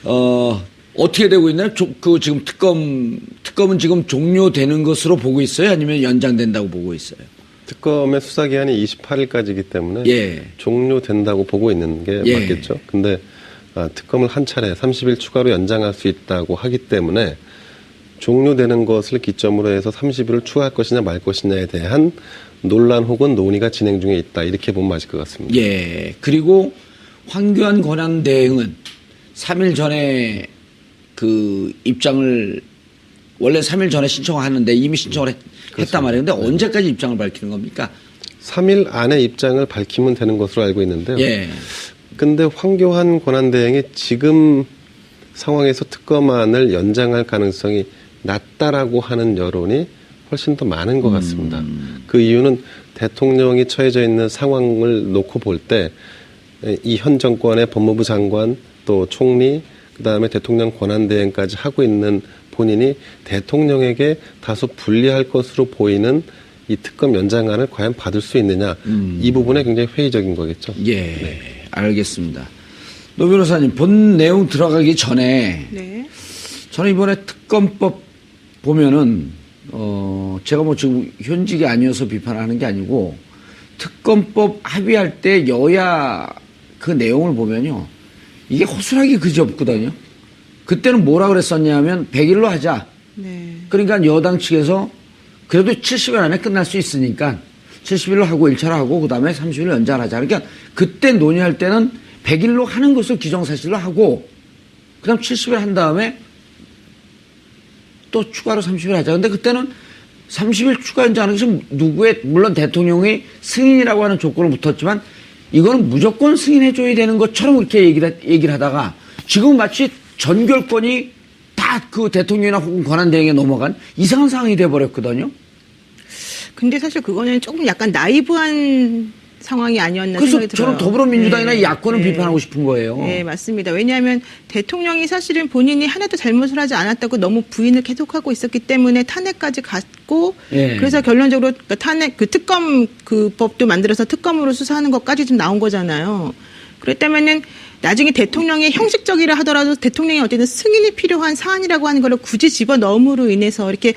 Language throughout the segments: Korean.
어떻게 되고 있나요? 그 지금 특검은 지금 종료되는 것으로 보고 있어요? 아니면 연장된다고 보고 있어요? 특검의 수사 기한이 28일까지이기 때문에 예. 종료된다고 보고 있는 게 예. 맞겠죠. 근데 특검을 한 차례 30일 추가로 연장할 수 있다고 하기 때문에 종료되는 것을 기점으로 해서 30일을 추가할 것이냐 말 것이냐에 대한 논란 혹은 논의가 진행 중에 있다. 이렇게 보면 맞을 것 같습니다. 예. 그리고 황교안 권한대행은 3일 전에 그 입장을 원래 3일 전에 신청하는데 이미 신청을 했단 말이에요. 근데 언제까지 입장을 밝히는 겁니까? 3일 안에 입장을 밝히면 되는 것으로 알고 있는데요. 예. 근데 황교안 권한대행이 지금 상황에서 특검안을 연장할 가능성이 낮다라고 하는 여론이 훨씬 더 많은 것 같습니다. 그 이유는 대통령이 처해져 있는 상황을 놓고 볼 때 이 현 정권의 법무부 장관 또 총리 그다음에 대통령 권한대행까지 하고 있는 본인이 대통령에게 다소 불리할 것으로 보이는 이 특검 연장안을 과연 받을 수 있느냐 이 부분에 굉장히 회의적인 거겠죠. 예, 네. 알겠습니다. 노 변호사님 본 내용 들어가기 전에 네. 저는 이번에 특검법 보면은 제가 뭐 지금 현직이 아니어서 비판하는 게 아니고 특검법 합의할 때 여야 그 내용을 보면요 이게 허술하게 그지없거든요. 그때는 뭐라 그랬었냐면 100일로 하자. 네. 그러니까 여당 측에서 그래도 70일 안에 끝날 수 있으니까 70일로 하고 1차로 하고 그다음에 30일 연장하자. 그러니까 그때 논의할 때는 100일로 하는 것을 기정사실로 하고 그다음 70일 한 다음에 또 추가로 30일 하자. 근데 그때는 30일 추가 연장하는 것은 누구의 물론 대통령이 승인이라고 하는 조건을 붙었지만 이거는 무조건 승인해줘야 되는 것처럼 그렇게 얘기를 하다가 지금 마치 전결권이 다 그 대통령이나 혹은 권한대행에 넘어간 이상한 상황이 돼버렸거든요. 근데 사실 그거는 조금 약간 나이브한 상황이 아니었나 그래서 생각이 들어요. 저는 더불어민주당이나 네. 야권을 네. 비판하고 싶은 거예요. 네, 맞습니다. 왜냐하면 대통령이 사실은 본인이 하나도 잘못을 하지 않았다고 너무 부인을 계속하고 있었기 때문에 탄핵까지 갔고 예. 그래서 결론적으로 탄핵 그 특검 그 법도 만들어서 특검으로 수사하는 것까지 좀 나온 거잖아요. 그랬다면은 나중에 대통령이 형식적이라 하더라도 대통령이 어쨌든 승인이 필요한 사안이라고 하는 걸 굳이 집어넣음으로 인해서 이렇게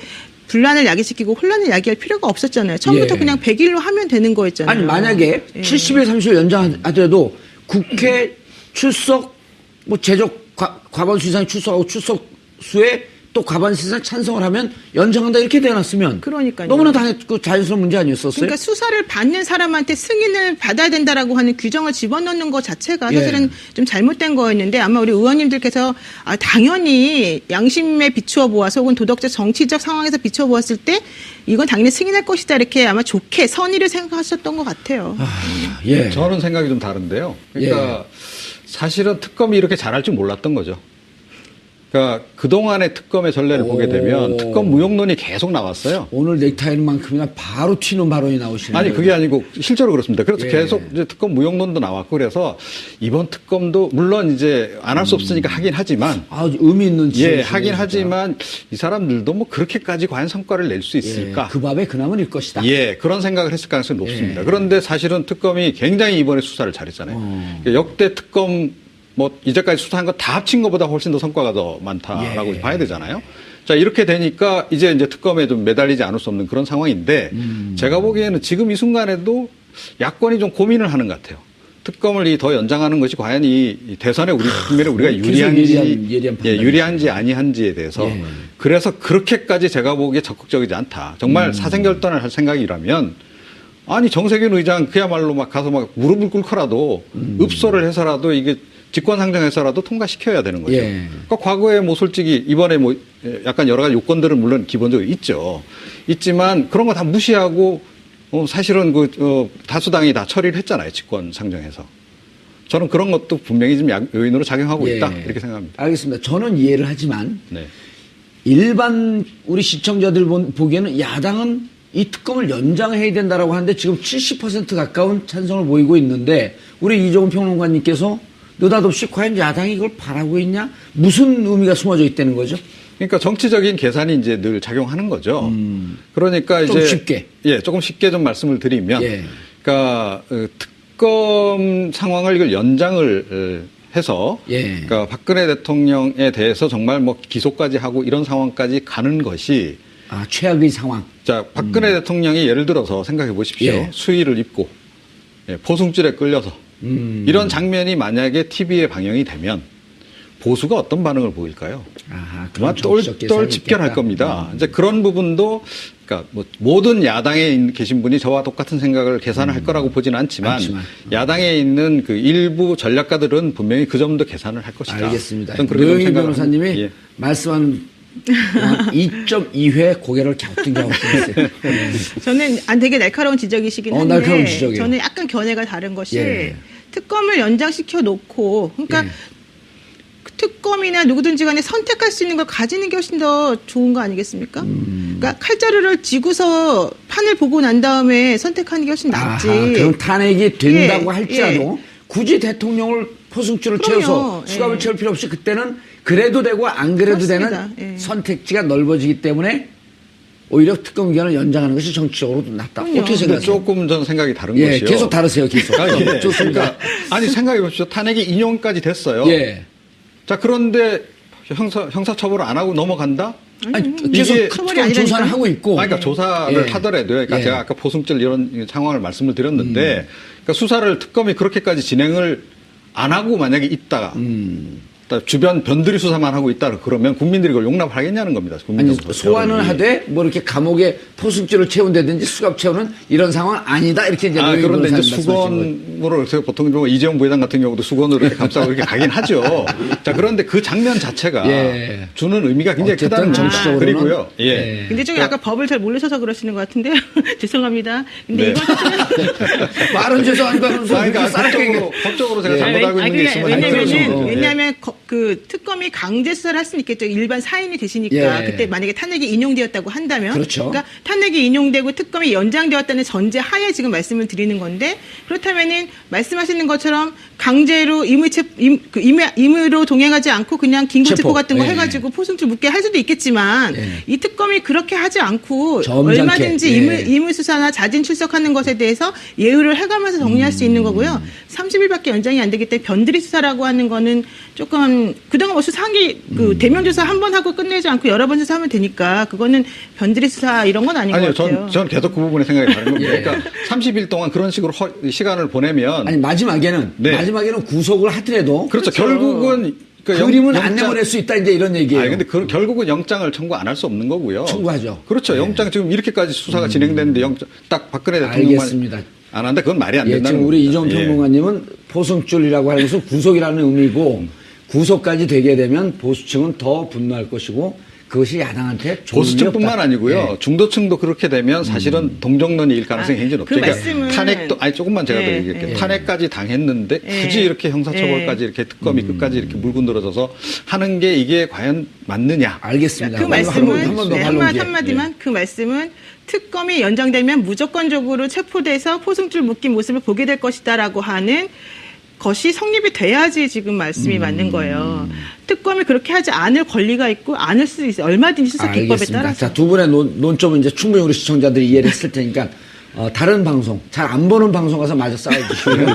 분란을 야기시키고 혼란을 야기할 필요가 없었잖아요. 처음부터 예. 그냥 100일로 하면 되는 거였잖아요. 아니 만약에 예. 70일 30일 연장하더라도 국회 출석 뭐 제적 과반수 이상 출석하고 출석수에 또 과반수 이상 찬성을 하면 연장한다 이렇게 되어놨으면 그러니까요. 너무나 자연스러운 문제 아니었었어요? 그러니까 수사를 받는 사람한테 승인을 받아야 된다라고 하는 규정을 집어넣는 것 자체가 사실은 예. 좀 잘못된 거였는데 아마 우리 의원님들께서 당연히 양심에 비추어 보아서 혹은 도덕적 정치적 상황에서 비추어 보았을 때 이건 당연히 승인할 것이다 이렇게 아마 좋게 선의를 생각하셨던 것 같아요. 예. 저는 생각이 좀 다른데요. 그러니까 사실은 특검이 이렇게 잘할 줄 몰랐던 거죠. 그러니까 그동안의 특검의 전례를 보게 되면 특검 무용론이 계속 나왔어요. 오늘 넥타이만큼이나 바로 튀는 발언이 나오시네요. 아니 그게 아니고 실제로 그렇습니다. 그래서 예. 계속 이제 특검 무용론도 나왔고 그래서 이번 특검도 물론 이제 안 할 수 없으니까 하긴 하지만 의미 있는 예 하긴 하지만 이 사람들도 뭐 그렇게까지 과연 성과를 낼 수 있을까? 예. 그 밥에 그나물 일 것이다. 예 그런 생각을 했을 가능성이 높습니다. 예. 그런데 사실은 특검이 굉장히 이번에 수사를 잘했잖아요. 그러니까 역대 특검 뭐 이제까지 수사한 거 다 합친 것보다 훨씬 더 성과가 더 많다라고 예. 봐야 되잖아요. 자 이렇게 되니까 이제 특검에 좀 매달리지 않을 수 없는 그런 상황인데 제가 보기에는 지금 이 순간에도 야권이 좀 고민을 하는 것 같아요. 특검을 더 연장하는 것이 과연 이 대선에 우리 국면에 우리가 유리한지 아니한지에 대해서 예. 그래서 그렇게까지 제가 보기에 적극적이지 않다. 정말 사생결단을 할 생각이라면 아니 정세균 의장 그야말로 막 가서 막 무릎을 꿇고라도 읍소를 해서라도 이게 직권상정해서라도 통과시켜야 되는 거죠. 예. 그러니까 과거에 뭐 솔직히 이번에 뭐 약간 여러 가지 요건들은 물론 기본적으로 있죠. 있지만 그런 거 다 무시하고 사실은 다수당이 다 처리를 했잖아요. 직권상정해서. 저는 그런 것도 분명히 좀 요인으로 작용하고 있다. 이렇게 생각합니다. 알겠습니다. 저는 이해를 하지만 네. 일반 우리 시청자들 보기에는 야당은 이 특검을 연장해야 된다라고 하는데 지금 70% 가까운 찬성을 보이고 있는데 우리 이종훈 평론가님께서 느닷없이 과연 야당이 이걸 바라고 있냐? 무슨 의미가 숨어져 있다는 거죠? 그러니까 정치적인 계산이 이제 늘 작용하는 거죠. 그러니까 좀 이제 쉽게. 예, 조금 쉽게 좀 말씀을 드리면 예. 그러니까 특검 상황을 이걸 연장을 해서 예. 그러니까 박근혜 대통령에 대해서 정말 뭐 기소까지 하고 이런 상황까지 가는 것이 최악의 상황. 자, 박근혜 대통령이 예를 들어서 생각해 보십시오. 예. 수의를 입고 포승줄에 끌려서 이런 장면이 만약에 TV에 방영이 되면 보수가 어떤 반응을 보일까요? 그런 똘똘 정치적 집결할 계산이 겁니다. 이제 그런 부분도 그러니까 뭐 모든 야당에 계신 분이 저와 똑같은 생각을 계산을 할 거라고 보지는 않지만 야당에 있는 그 일부 전략가들은 분명히 그 점도 계산을 할 것이다. 알겠습니다. 저는 그렇게 노영희 생각을 변호사님이 합니다. 예. 말씀한 2.2회 고개를 갸우뚱갸우뚱 했어요. 저는 되게 날카로운 지적이시긴 한데 날카로운 지적이에요. 저는 약간 견해가 다른 것이 예. 특검을 연장시켜 놓고 그러니까 예. 특검이나 누구든지 간에 선택할 수 있는 걸 가지는 게 훨씬 더 좋은 거 아니겠습니까? 그러니까 칼자루를 쥐고서 판을 보고 난 다음에 선택하는 게 훨씬 낫지. 그럼 탄핵이 된다고 예, 할지라도 굳이 대통령을 포승줄을 그럼요. 채워서 수갑을 예. 채울 필요 없이 그때는 그래도 되고 안 그래도 그렇습니다. 되는 예. 선택지가 넓어지기 때문에 오히려 특검 기간을 연장하는 것이 정치적으로도 낫다. 그럼요. 어떻게 근데 생각하세요? 조금 전 생각이 다른 예, 것이요. 계속 다르세요. 계속. 예. 좋습니다. 그러니까 아니 생각해 보십시오. 탄핵이 인용까지 됐어요. 예. 자, 그런데 형사처벌을 안 하고 넘어간다? 아니, 이게 계속 처벌이 특검 아니라니까요. 조사를 하고 있고. 그러니까 조사를 예. 하더라도요. 그러니까 예. 제가 아까 포승줄 이런 상황을 말씀을 드렸는데, 그러니까 수사를 특검이 그렇게까지 진행을 안 하고 만약에 있다가 주변 변두리 수사만 하고 있다 그러면 국민들이 그걸 용납하겠냐는 겁니다. 아니, 소환을 하되 뭐 이렇게 감옥에 포승줄을 채운다든지 수갑 채우는 이런 상황은 아니다. 이렇게 이제 노영희 그런데 이제 변호사님 말씀하신 거예요. 수건으로 그래서 보통 뭐 이재용 부회장 같은 경우도 수건으로 이렇게 감싸고 이렇게 가긴 하죠. 자, 그런데 그 장면 자체가 예. 주는 의미가 굉장히 어쨌든 크다는 겁니다. 정치적으로는 그리고요. 예. 예. 근데 좀 약간 법을 잘 모르셔서 그러시는 것 같은데요. 죄송합니다. 근데 네. 이번 사실은 말은 죄송합니다. 그러니까 법적으로 제가 잘못 알고 있는 게 있으면 왜냐면은 예. 왜냐하면 그 특검이 강제 수사를 할 수는 있겠죠. 일반 사인이 되시니까 예. 그때 만약에 탄핵이 인용되었다고 한다면, 그렇죠. 그러니까 탄핵이 인용되고 특검이 연장되었다는 전제 하에 지금 말씀을 드리는 건데 그렇다면은 말씀하시는 것처럼 강제로 임의로 동행하지 않고 그냥 긴급체포 체포. 같은 거 예. 해가지고 포승줄 묶게 할 수도 있겠지만 예. 이 특검이 그렇게 하지 않고 점잖게. 얼마든지 예. 임의 수사나 자진 출석하는 것에 대해서 예우를 해가면서 정리할 수 있는 거고요. 30일밖에 연장이 안 되기 때문에 변두리 수사라고 하는 거는 조금 그동안 뭐 수사한 게 대면 조사 한 번 하고 끝내지 않고 여러 번 수사하면 되니까 그거는 변두리 수사 이런 건 아닌 아니요, 것 같아요. 전 계속 그 부분에 생각이 다른 겁니다. 예. 그러니까 30일 동안 그런 식으로 시간을 보내면 아니 마지막에는 네. 구속을 하더라도 그렇죠. 그렇죠. 결국은 그림은 안 내보낼 수 있다 이제 이런 얘기예요. 아니 근데 결국은 영장을 청구 안 할 수 없는 거고요. 청구하죠. 그렇죠. 네. 영장 지금 이렇게까지 수사가 진행됐는데 영장 딱 박근혜 대통령만 알겠습니다. 안 한다. 그건 말이 안 예, 된다는 지금 우리 겁니다. 이종 예. 평론가님은 포승줄이라고 하는 것은 구속이라는 의미고 구속까지 되게 되면 보수층은 더 분노할 것이고 그것이 야당한테 좋은 보수층뿐만 의미 없다. 아니고요. 예. 중도층도 그렇게 되면 사실은 동정론일 가능성이 굉장히 그 높죠. 말씀은- 탄핵도 아니 조금만 제가 더 예, 얘기할게요. 예. 탄핵까지 당했는데 예. 굳이 이렇게 형사처벌까지 이렇게 특검이 끝까지 이렇게 물고 늘어져서 하는 게 이게 과연 맞느냐? 알겠습니다. 그 말씀은 한번더 네, 한마디만 그 말씀은 특검이 연장되면 무조건적으로 체포돼서 포승줄 묶인 모습을 보게 될 것이다라고 하는 것이 성립이 돼야지 지금 말씀이 맞는 거예요. 특검이 그렇게 하지 않을 권리가 있고 않을 수도 있어요. 얼마든지 수사 기법에 알겠습니다. 따라서. 자, 두 분의 논점은 이제 충분히 우리 시청자들이 이해를 했을 테니까 다른 방송, 잘 안 보는 방송 가서 마저 싸워주시고요.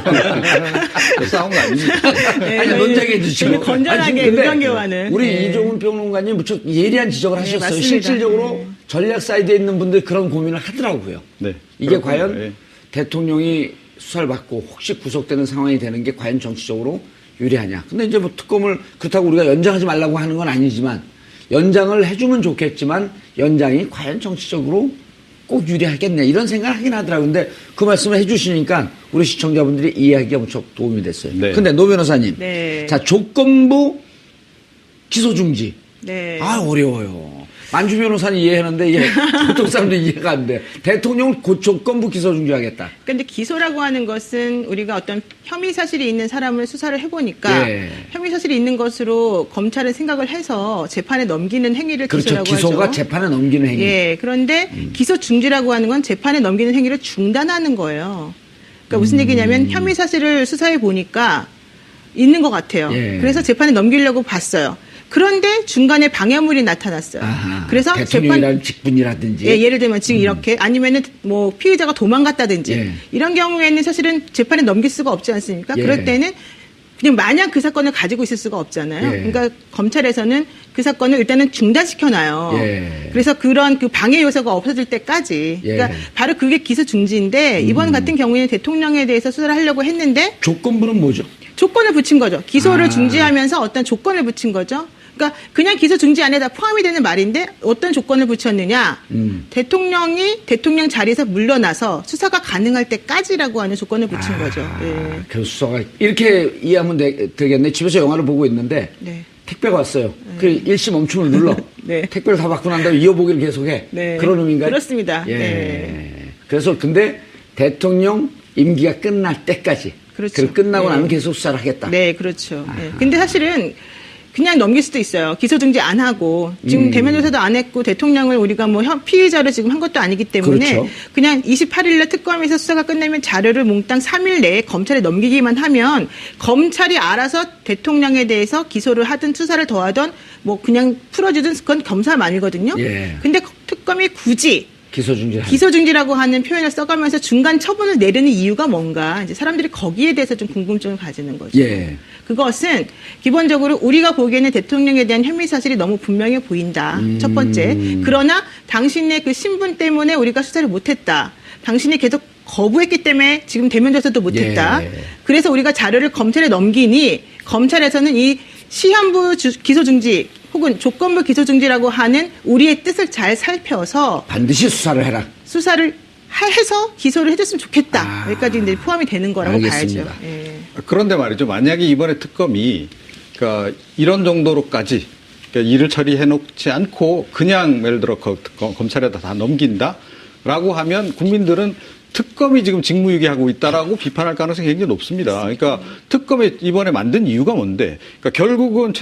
싸운 거 아닙니까? 네, 아니, 저희는 논쟁해 주시고. 되게 건전하게 아니, 지금 근데 의견교환을. 우리 네. 이종훈 평론가님 무척 예리한 지적을 하셨어요. 맞습니다. 실질적으로 네. 전략 사이드에 있는 분들 그런 고민을 하더라고요. 네. 이게 그렇군요. 과연 예. 대통령이 수사를 받고 혹시 구속되는 상황이 되는 게 과연 정치적으로 유리하냐. 근데 이제 뭐 특검을 그렇다고 우리가 연장하지 말라고 하는 건 아니지만 연장을 해주면 좋겠지만 연장이 과연 정치적으로 꼭 유리하겠네 이런 생각을 하긴 하더라고요. 근데 그 말씀을 해주시니까 우리 시청자분들이 이해하기가 무척 도움이 됐어요. 네. 근데 노 변호사님. 네. 자, 조건부 기소 중지. 네. 어려워요. 만주 변호사는 이해하는데 이게 보통 사람도 이해가 안 돼. 대통령을 조건부 기소 중지하겠다. 근데 기소라고 하는 것은 우리가 어떤 혐의 사실이 있는 사람을 수사를 해보니까 예. 혐의 사실이 있는 것으로 검찰은 생각을 해서 재판에 넘기는 행위를 그렇죠. 기소라고 기소가 하죠. 재판에 넘기는 행위. 예. 그런데 기소 중지라고 하는 건 재판에 넘기는 행위를 중단하는 거예요. 그러니까 무슨 얘기냐면 혐의 사실을 수사해 보니까 있는 것 같아요. 예. 그래서 재판에 넘기려고 봤어요. 그런데 중간에 방해물이 나타났어요. 아하. 그래서 대통령이라는 직분이라든지. 예, 예를 들면 지금 이렇게 아니면은 뭐 피의자가 도망갔다든지 예. 이런 경우에는 사실은 재판에 넘길 수가 없지 않습니까? 예. 그럴 때는 그냥 마냥 그 사건을 가지고 있을 수가 없잖아요. 예. 그러니까 검찰에서는 그 사건을 일단은 중단시켜놔요. 예. 그래서 그런 그 방해 요소가 없어질 때까지. 그러니까 예. 바로 그게 기소 중지인데 이번 같은 경우에는 대통령에 대해서 수사를 하려고 했는데 조건부는 뭐죠? 조건을 붙인 거죠. 기소를 아. 중지하면서 어떤 조건을 붙인 거죠. 그러니까 그냥 기소 중지 안에 다 포함이 되는 말인데 어떤 조건을 붙였느냐. 대통령이 대통령 자리에서 물러나서 수사가 가능할 때까지라고 하는 조건을 붙인 거죠. 예. 그 수사가 이렇게 이해하면 되겠네. 집에서 영화를 보고 있는데 네. 택배가 왔어요. 그 일시 멈춤을 눌러. 네. 택배를 다 받고 난 다음에 이어보기를 계속해. 네. 그런 의미인가요? 그렇습니다. 예. 네. 그래서 근데 대통령 임기가 끝날 때까지. 그렇죠. 그리고 끝나고 네. 나면 계속 수사를 하겠다. 네, 그렇죠. 네. 근데 사실은 그냥 넘길 수도 있어요. 기소 중지 안 하고 지금 대면 조사도 안 했고 대통령을 우리가 뭐 피의자로 지금 한 것도 아니기 때문에 그렇죠. 그냥 28일날 특검에서 수사가 끝나면 자료를 몽땅 3일 내에 검찰에 넘기기만 하면 검찰이 알아서 대통령에 대해서 기소를 하든 수사를 더하든 뭐 그냥 풀어주든 그건 검사만이거든요. 예. 근데 특검이 굳이 기소 중지. 기소 중지라고 하는 표현을 써가면서 중간 처분을 내리는 이유가 뭔가 이제 사람들이 거기에 대해서 좀 궁금증을 가지는 거죠. 예. 그것은 기본적으로 우리가 보기에는 대통령에 대한 혐의 사실이 너무 분명해 보인다. 첫 번째. 그러나 당신의 그 신분 때문에 우리가 수사를 못했다. 당신이 계속 거부했기 때문에 지금 대면 조사도 못했다. 예. 그래서 우리가 자료를 검찰에 넘기니 검찰에서는 이 시한부 기소 중지 혹은 조건부 기소 중지라고 하는 우리의 뜻을 잘 살펴서 반드시 수사를 해라. 수사를 해서 기소를 해줬으면 좋겠다. 아. 여기까지 이제 포함이 되는 거라고 알겠습니다. 봐야죠. 예. 그런데 말이죠. 만약에 이번에 특검이 그러니까 이런 정도로까지 그러니까 일을 처리해 놓지 않고 그냥 예를 들어 검찰에다 다 넘긴다라고 하면 국민들은 특검이 지금 직무유기하고 있다라고 비판할 가능성이 굉장히 높습니다. 그러니까 특검이 이번에 만든 이유가 뭔데? 그러니까 결국은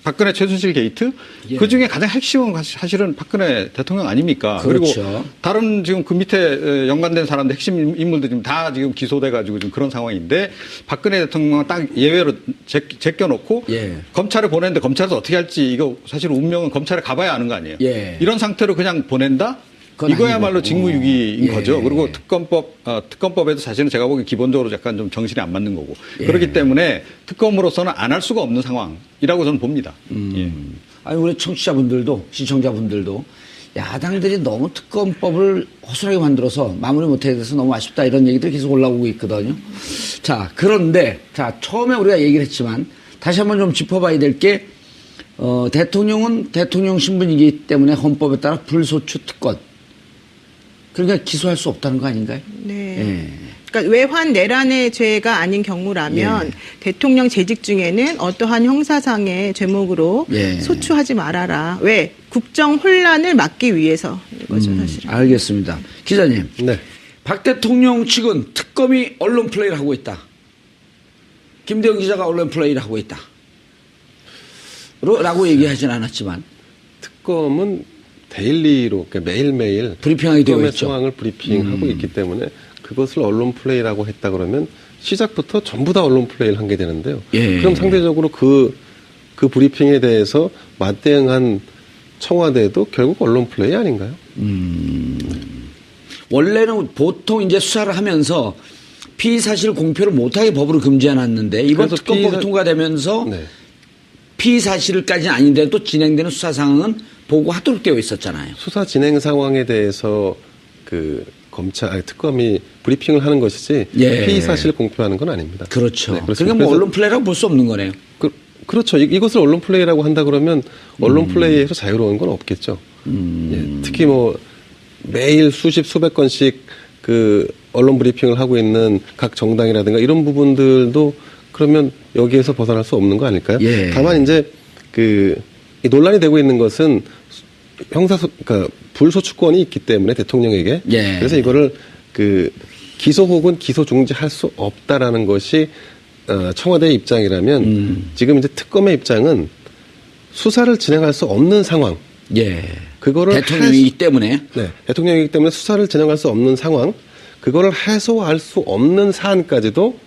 박근혜 최순실 게이트 예. 그 중에 가장 핵심은 사실은 박근혜 대통령 아닙니까? 그렇죠. 그리고 다른 지금 그 밑에 연관된 사람들 핵심 인물들 지금 다 지금 기소돼가지고 지금 그런 상황인데 박근혜 대통령은 딱 예외로 제껴놓고 예. 검찰에 보냈는데 검찰에서 어떻게 할지 이거 사실 운명은 검찰에 가봐야 아는 거 아니에요? 예. 이런 상태로 그냥 보낸다? 그건 이거야말로 아니고. 직무유기인 예. 거죠. 그리고 특검법에도 사실은 제가 보기엔 기본적으로 약간 좀 정신이 안 맞는 거고. 예. 그렇기 때문에 특검으로서는 안 할 수가 없는 상황이라고 저는 봅니다. 예. 아니, 우리 청취자분들도, 시청자분들도 야당들이 너무 특검법을 허술하게 만들어서 마무리 못하게 돼서 너무 아쉽다 이런 얘기들이 계속 올라오고 있거든요. 자, 그런데, 자, 처음에 우리가 얘기를 했지만 다시 한번 좀 짚어봐야 될 게, 대통령은 대통령 신분이기 때문에 헌법에 따라 불소추 특권. 그러니까 기소할 수 없다는 거 아닌가요? 네. 예. 그러니까 외환 내란의 죄가 아닌 경우라면 예. 대통령 재직 중에는 어떠한 형사상의 죄목으로 예. 소추하지 말아라. 왜? 국정 혼란을 막기 위해서 이거죠, 사실은. 알겠습니다. 기자님. 네. 박 대통령 측은 특검이 언론 플레이를 하고 있다. 김대영 기자가 언론 플레이를 하고 있다. 라고 얘기하진 않았지만. 특검은 데일리로 그러니까 매일매일 브리핑하게 되어 특검의 있죠. 상황을 브리핑하고 있기 때문에 그것을 언론 플레이라고 했다 그러면 시작부터 전부 다 언론 플레이를 한 게 되는데요. 예. 그럼 상대적으로 그 브리핑에 대해서 맞대응한 청와대도 결국 언론 플레이 아닌가요? 원래는 보통 이제 수사를 하면서 피의 사실 공표를 못하게 법으로 금지해놨는데 이번 그래서 특검법이 통과되면서 네. 피의 사실까지는 아닌데 또 진행되는 수사 상황은 보고하도록 되어 있었잖아요. 수사 진행 상황에 대해서 특검이 브리핑을 하는 것이지 예. 피의 사실 공표하는 건 아닙니다. 그렇죠. 네, 그렇습니다. 그러니까 뭐 그래서 언론 플레이라고 볼 수 없는 거네요. 그렇죠. 이것을 언론 플레이라고 한다 그러면 언론 플레이에서 자유로운 건 없겠죠. 예, 특히 뭐 매일 수백 건씩 그 언론 브리핑을 하고 있는 각 정당이라든가 이런 부분들도 그러면 여기에서 벗어날 수 없는 거 아닐까요? 예. 다만 이제 이 논란이 되고 있는 것은 그러니까 불소추권이 있기 때문에 대통령에게 예. 그래서 이거를 기소 혹은 기소 중지할 수 없다라는 것이 청와대의 입장이라면 지금 이제 특검의 입장은 수사를 진행할 수 없는 상황. 예. 그거를 대통령이기 때문에. 네, 대통령이기 때문에 수사를 진행할 수 없는 상황. 그거를 해소할 수 없는 사안까지도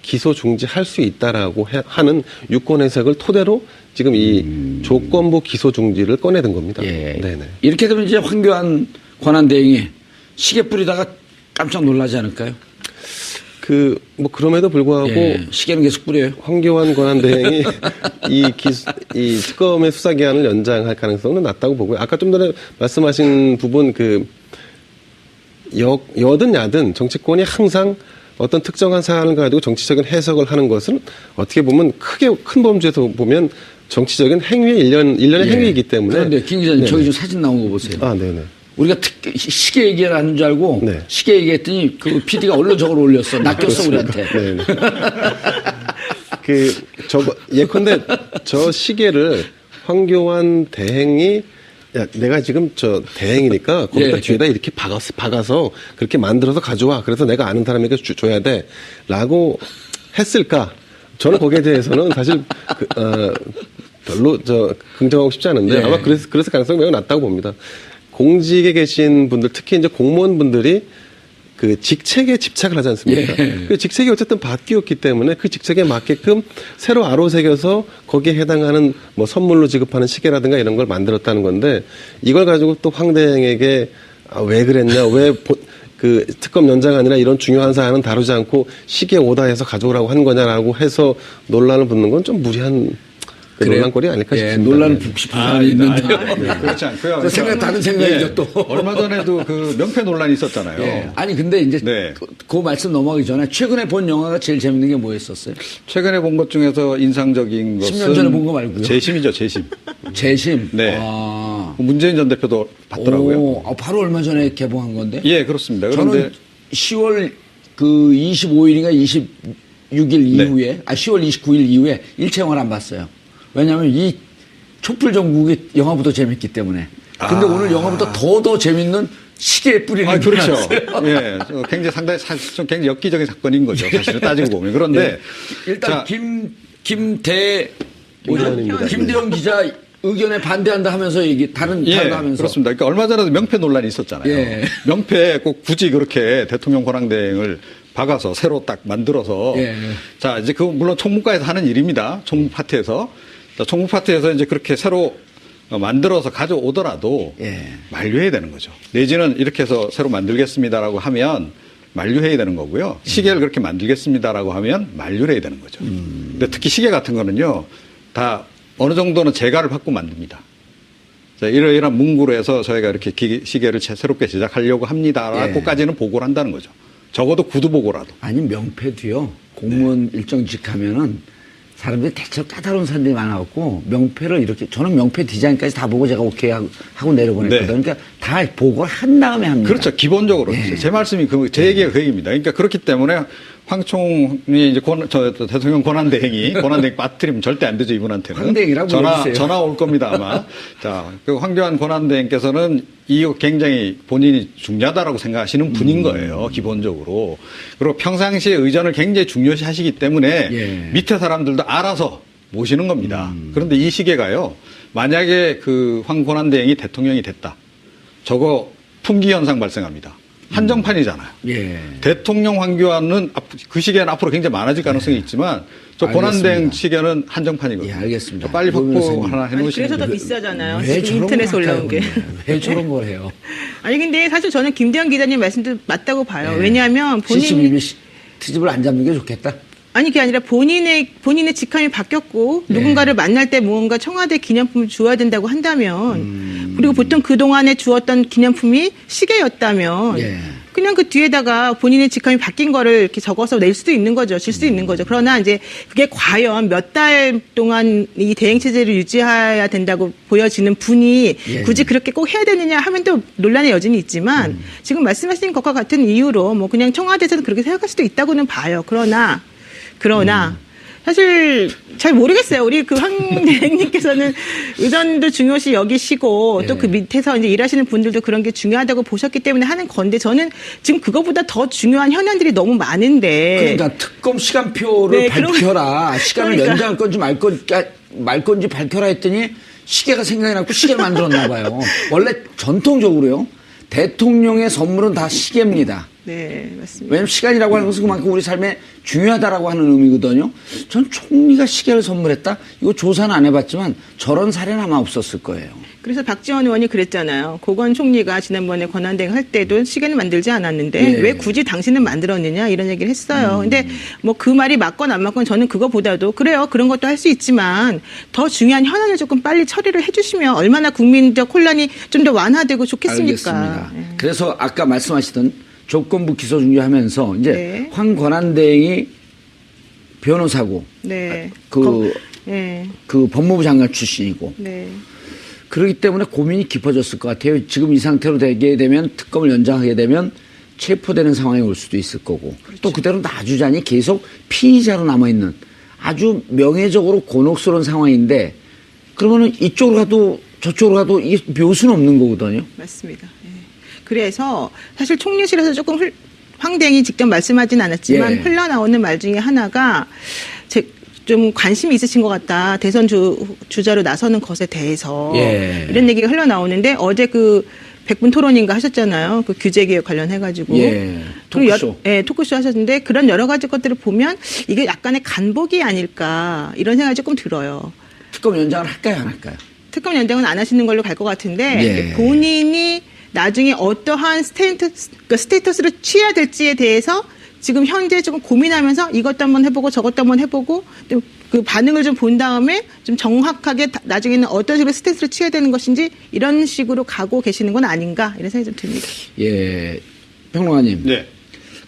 기소 중지할 수 있다라고 하는 유권 해석을 토대로 지금 이 조건부 기소 중지를 꺼내든 겁니다. 예. 네네. 이렇게 되면 이제 황교안 권한대행이 시계 뿌리다가 깜짝 놀라지 않을까요? 뭐 그럼에도 불구하고 예, 시계는 계속 뿌려요. 황교안 권한대행이 이 특검의 수사 기한을 연장할 가능성은 낮다고 보고요. 아까 좀 전에 말씀하신 부분 여든 야든 정치권이 항상 어떤 특정한 사안을 가지고 정치적인 해석을 하는 것은 어떻게 보면 큰 범주에서 보면 정치적인 행위의 일련의 행위이기 때문에. 그런데 김 기자님 네네. 저기 좀 사진 나온 거 보세요. 아, 네네. 우리가 시계 얘기를 하는 줄 알고 네. 시계 얘기했더니 그 PD가 얼른 저걸 올렸어. 낚였어 우리한테. 네. 예컨대 저 시계를 황교안 대행이 야, 내가 지금 저 대행이니까 거기다 예. 뒤에다 이렇게 박아서 그렇게 만들어서 가져와. 그래서 내가 아는 사람에게 줘야 돼. 라고 했을까? 저는 거기에 대해서는 사실 별로 긍정하고 싶지 않은데 예. 아마 그래서 가능성이 매우 낮다고 봅니다. 공직에 계신 분들, 특히 이제 공무원분들이 그 직책에 집착을 하지 않습니까? 예. 그 직책이 어쨌든 바뀌었기 때문에 그 직책에 맞게끔 새로 아로새겨서 거기에 해당하는 뭐 선물로 지급하는 시계라든가 이런 걸 만들었다는 건데 이걸 가지고 또 황 대행에게 왜 그랬냐, 왜 그 특검 연장안이나 이런 중요한 사안은 다루지 않고 시계 오다 해서 가져오라고 한 거냐라고 해서 논란을 붙는 건 좀 무리한 논란거리 아닐까 싶습니다. 논란을 붙고 싶은 사람이 있는데요. 그렇지 않고요. 그 생각 다른 생각이죠 예, 또. 얼마 전에도 그 명패 논란이 있었잖아요. 예. 아니 근데 이제 네. 그 말씀 넘어가기 전에 최근에 본 영화가 제일 재밌는 게 뭐였었어요? 최근에 본 것 중에서 인상적인 것은 10년 전에 본 거 말고요. 재심이죠, 재심. 재심. 네. 아. 문재인 전 대표도 봤더라고요. 오, 바로 얼마 전에 개봉한 건데. 예, 그렇습니다. 저는 그런데 10월 그 25일인가 26일 이후에 10월 29일 이후에 일체 영화를 안 봤어요. 왜냐하면 이 촛불 전국이 영화보다 재밌기 때문에. 근데 오늘 영화보다 더 재밌는 시계에 뿌리는 게 그렇죠. 나왔어요. 예, 굉장히 상당히 좀 굉장히 엽기적인 사건인 거죠. 사실은 따지고 보면. 그런데 네. 일단 자, 김대현입니다. 김대현 기자 의견에 반대한다 하면서 다른 예, 하면서 그렇습니다. 그러니까 얼마 전에도 명패 논란이 있었잖아요. 예. 명패 꼭 굳이 그렇게 대통령 권한대행을 박아서 새로 딱 만들어서 예. 자, 이제 그 물론 총무과에서 하는 일입니다. 총무 파트에서. 자, 총무 파트에서 이제 그렇게 새로 만들어서 가져오더라도 예. 만류해야 되는 거죠. 내지는 이렇게 해서 새로 만들겠습니다라고 하면 만류해야 되는 거고요. 시계를 그렇게 만들겠습니다라고 하면 만류를 해야 되는 거죠. 근데 특히 시계 같은 거는요. 다 어느 정도는 재가를 받고 만듭니다. 자, 이러이러한 문구로 해서 저희가 이렇게 시계를 새롭게 제작하려고 합니다라고까지는 보고를 한다는 거죠. 적어도 구두 보고라도. 아니 명패도요. 공무원 일정직 하면은 사람들이 대체로 까다로운 사람들이 많아갖고 명패를 이렇게 저는 명패 디자인까지 다 보고 제가 오케이 하고 내려보냈거든요. 네. 그러니까 다 보고를 한 다음에 합니다. 그렇죠. 기본적으로. 예. 제 말씀이 제 얘기가 그 얘기입니다. 그러니까 그렇기 때문에 황 총리 이제 대통령 권한대행이 빠뜨리면 절대 안 되죠, 이분한테는. 황대행이라고 불러주세요. 전화 올 겁니다, 아마. 자, 그 황교안 권한대행께서는 이거 굉장히 본인이 중요하다라고 생각하시는 분인 거예요, 기본적으로. 그리고 평상시에 의전을 굉장히 중요시 하시기 때문에 예. 밑에 사람들도 알아서 모시는 겁니다. 그런데 이 시계가요, 만약에 그 황 권한대행이 대통령이 됐다. 저거 품귀 현상 발생합니다. 한정판이잖아요. 예. 대통령 황교안은 그 시계는 앞으로 굉장히 많아질 가능성이 있지만 저 권한대행 알겠습니다. 시계는 한정판이거든요. 예, 알겠습니다. 빨리 확보 노무현 하나 아니, 해놓으시면 그래서 더 돼요. 비싸잖아요. 왜 지금 저런 인터넷에 걸 올라온 게. 할까요? 왜 저런 걸 해요? 아니 근데 사실 저는 김대현 기자님 말씀도 맞다고 봐요. 네. 왜냐하면 본인이 트집을 안 잡는 게 좋겠다. 아니 그게 아니라 본인의 직함이 바뀌었고 네. 누군가를 만날 때 무언가 청와대 기념품을 주어야 된다고 한다면 그리고 보통 그동안에 주었던 기념품이 시계였다면 예. 그냥 그 뒤에다가 본인의 직함이 바뀐 거를 이렇게 적어서 낼 수도 있는 거죠. 줄 수 있는 거죠. 그러나 이제 그게 과연 몇 달 동안 이 대행 체제를 유지해야 된다고 보여지는 분이 예. 굳이 그렇게 꼭 해야 되느냐 하면 또 논란의 여지는 있지만 지금 말씀하신 것과 같은 이유로 뭐 그냥 청와대에서는 그렇게 생각할 수도 있다고는 봐요. 그러나 사실 잘 모르겠어요. 우리 그 황 대행님께서는 의전도 중요시 여기시고 또 그 밑에서 이제 일하시는 분들도 그런 게 중요하다고 보셨기 때문에 하는 건데 저는 지금 그거보다 더 중요한 현안들이 너무 많은데. 그러니까 특검 시간표를 네, 밝혀라. 시간을 그러니까. 연장할 건지 말 건지 밝혀라 했더니 시계가 생각이 났고 시계를 만들었나 봐요. 원래 전통적으로요. 대통령의 선물은 다 시계입니다. 네, 맞습니다. 왜냐하면 시간이라고 하는 것은 그만큼 우리 삶에 중요하다라고 하는 의미거든요. 전 총리가 시계를 선물했다? 이거 조사는 안 해봤지만 저런 사례는 아마 없었을 거예요. 그래서 박지원 의원이 그랬잖아요. 고건 총리가 지난번에 권한대행 할 때도 시계는 만들지 않았는데 예. 왜 굳이 당신은 만들었느냐 이런 얘기를 했어요. 근데 뭐 그 말이 맞건 안 맞건 저는 그거보다도 그래요. 그런 것도 할 수 있지만 더 중요한 현안을 조금 빨리 처리를 해주시면 얼마나 국민적 혼란이 좀 더 완화되고 좋겠습니까. 알겠습니다. 예. 그래서 아까 말씀하시던 조건부 기소 중지하면서 이제 네. 황 권한대행이 변호사고 네. 네. 그 법무부 장관 출신이고 네. 그렇기 때문에 고민이 깊어졌을 것 같아요. 지금 이 상태로 되게 되면 특검을 연장하게 되면 체포되는 상황이 올 수도 있을 거고 그렇죠. 또 그대로 나주자니 계속 피의자로 남아있는 아주 명예적으로 곤혹스러운 상황인데 그러면은 이쪽으로 가도 저쪽으로 가도 이게 묘수는 없는 거거든요. 맞습니다. 예. 그래서 사실 총리실에서 조금 황대행이 직접 말씀하진 않았지만 예. 흘러나오는 말 중에 하나가 좀 관심이 있으신 것 같다. 대선 주자로 나서는 것에 대해서 예. 이런 얘기가 흘러나오는데 어제 그 100분 토론인가 하셨잖아요. 그 규제 개혁 관련해가지고. 예. 그리고 토크쇼. 토크쇼 하셨는데 그런 여러 가지 것들을 보면 이게 약간의 간복이 아닐까 이런 생각이 조금 들어요. 특검 연장을 할까요, 안 할까요? 특검 연장은 안 하시는 걸로 갈 것 같은데 예. 본인이 나중에 어떠한 스테이터스를 취해야 될지에 대해서 지금 현재 조금 고민하면서 이것도 한번 해보고 저것도 한번 해보고 그 반응을 좀 본 다음에 좀 정확하게 나중에는 어떤 식으로 스탠스를 취해야 되는 것인지 이런 식으로 가고 계시는 건 아닌가 이런 생각이 좀 듭니다. 예. 평론가님. 네.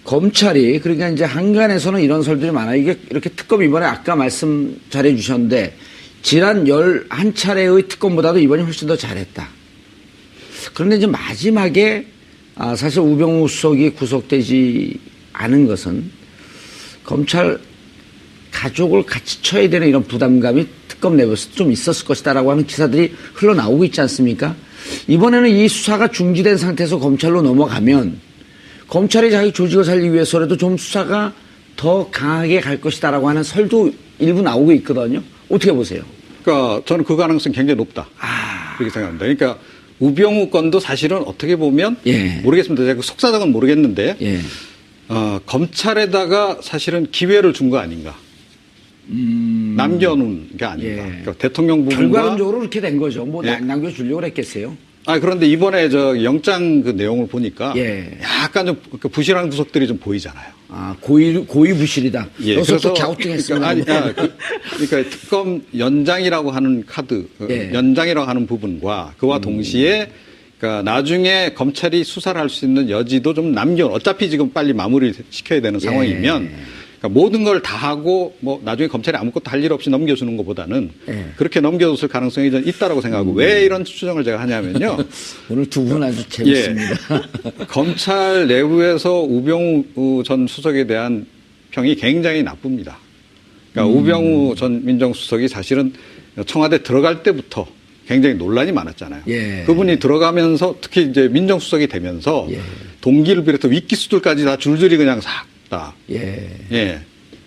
검찰이 그러니까 이제 한간에서는 이런 설들이 많아요. 이게 이렇게 특검 이번에 아까 말씀 잘해 주셨는데 지난 11차례의 특검보다도 이번이 훨씬 더 잘했다. 그런데 이제 마지막에 사실 우병우 수석이 구속되지 않은 것은 검찰 가족을 같이 쳐야 되는 이런 부담감이 특검 내부에서 좀 있었을 것이다라고 하는 기사들이 흘러나오고 있지 않습니까? 이번에는 이 수사가 중지된 상태에서 검찰로 넘어가면 검찰이 자기 조직을 살리기 위해서라도 좀 수사가 더 강하게 갈 것이다라고 하는 설도 일부 나오고 있거든요. 어떻게 보세요? 그러니까 저는 그 가능성이 굉장히 높다. 그렇게 생각합니다. 그러니까 우병우 건도 사실은 어떻게 보면 예. 모르겠습니다. 제가 그 속사정은 모르겠는데 예. 검찰에다가 사실은 기회를 준 거 아닌가. 남겨놓은 게 아닌가. 예. 그러니까 대통령 부분과 결과론적으로 그렇게 된 거죠. 뭐 예. 남겨주려고 했겠어요. 그런데 이번에 저 영장 그 내용을 보니까 예. 약간 좀 부실한 구석들이 좀 보이잖아요. 고의 부실이다. 예. 여기서 또 갸우뚱했습니다. 그러니까 특검 연장이라고 하는 카드, 예. 연장이라고 하는 부분과 그와 동시에 그러니까 나중에 검찰이 수사를 할 수 있는 여지도 좀 어차피 지금 빨리 마무리를 시켜야 되는 상황이면 그러니까 모든 걸 다 하고 뭐 나중에 검찰이 아무것도 할 일 없이 넘겨주는 것보다는 그렇게 넘겨줬을 가능성이 좀 있다라고 생각하고 왜 이런 추정을 제가 하냐면요. 오늘 두 분 아주 재밌습니다. 예. 검찰 내부에서 우병우 전 수석에 대한 평이 굉장히 나쁩니다. 그러니까 우병우 전 민정수석이 사실은 청와대 들어갈 때부터 굉장히 논란이 많았잖아요. 예. 그분이 들어가면서 특히 이제 민정수석이 되면서 예. 동기를 비롯해 위기수들까지 다 줄줄이 그냥 싹 다. 예. 예.